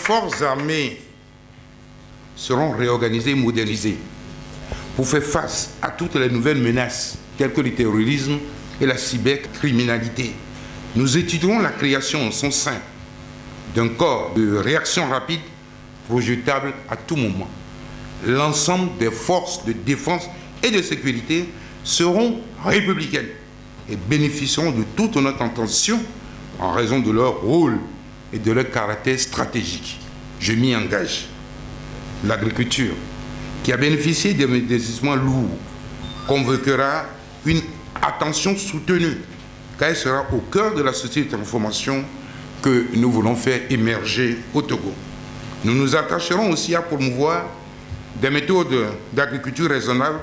forces armées seront réorganisées et modernisées pour faire face à toutes les nouvelles menaces telles que le terrorisme et la cybercriminalité. Nous étudierons la création en son sein d'un corps de réaction rapide projetable à tout moment. L'ensemble des forces de défense et de sécurité seront républicaines et bénéficieront de toute notre attention en raison de leur rôle et de leur caractère stratégique. Je m'y engage. L'agriculture, qui a bénéficié d'investissements lourds, convoquera une attention soutenue, car elle sera au cœur de la société de transformation que nous voulons faire émerger au Togo. Nous nous attacherons aussi à promouvoir des méthodes d'agriculture raisonnables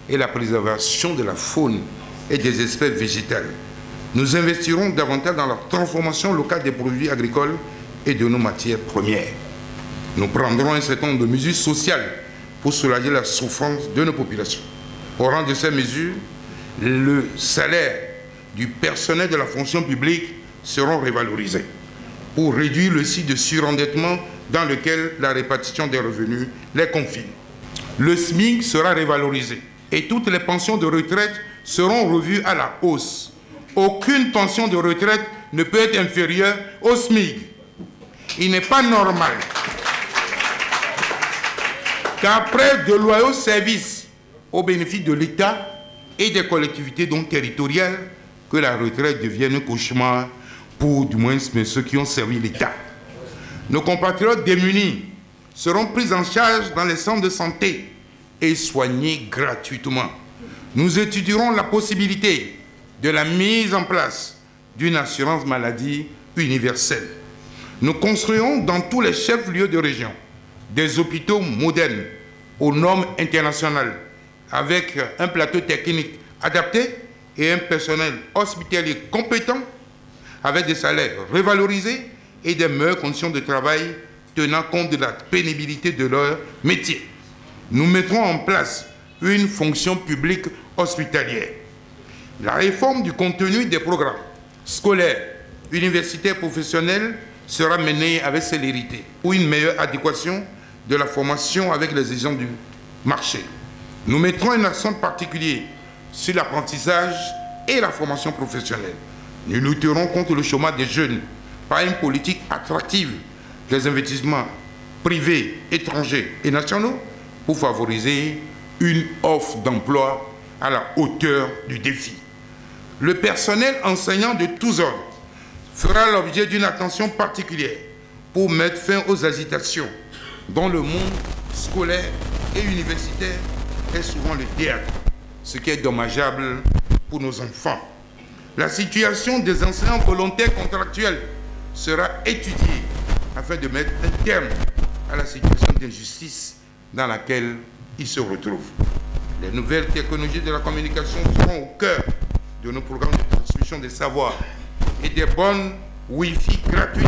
et la préservation de la faune et des espèces végétales. Nous investirons davantage dans la transformation locale des produits agricoles et de nos matières premières. Nous prendrons un certain nombre de mesures sociales pour soulager la souffrance de nos populations. Au rang de ces mesures, le salaire du personnel de la fonction publique seront révalorisés pour réduire le cycle de surendettement dans lequel la répartition des revenus les confine. Le SMIC sera révalorisé et toutes les pensions de retraite seront revues à la hausse. Aucune pension de retraite ne peut être inférieure au SMIC. Il n'est pas normal qu'après de loyaux services au bénéfice de l'État et des collectivités donc territoriales, que la retraite devienne un cauchemar pour du moins ceux qui ont servi l'État. Nos compatriotes démunis seront pris en charge dans les centres de santé et soignés gratuitement. Nous étudierons la possibilité de la mise en place d'une assurance maladie universelle. Nous construirons dans tous les chefs-lieux de région des hôpitaux modernes aux normes internationales avec un plateau technique adapté et un personnel hospitalier compétent avec des salaires revalorisés et des meilleures conditions de travail tenant compte de la pénibilité de leur métier. Nous mettrons en place une fonction publique hospitalière. La réforme du contenu des programmes scolaires, universitaires, professionnels sera menée avec célérité pour une meilleure adéquation de la formation avec les exigences du marché. Nous mettrons un accent particulier sur l'apprentissage et la formation professionnelle. Nous lutterons contre le chômage des jeunes par une politique attractive des investissements privés, étrangers et nationaux pour favoriser une offre d'emploi à la hauteur du défi. Le personnel enseignant de tous ordres fera l'objet d'une attention particulière pour mettre fin aux agitations dont le monde scolaire et universitaire est souvent le théâtre, ce qui est dommageable pour nos enfants. La situation des enseignants volontaires contractuels sera étudiée afin de mettre un terme à la situation d'injustice dans laquelle ils se retrouvent. Les nouvelles technologies de la communication seront au cœur de nos programmes de transmission des savoirs et des bornes Wi-Fi gratuites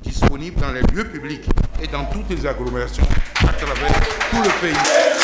disponibles dans les lieux publics et dans toutes les agglomérations à travers tout le pays.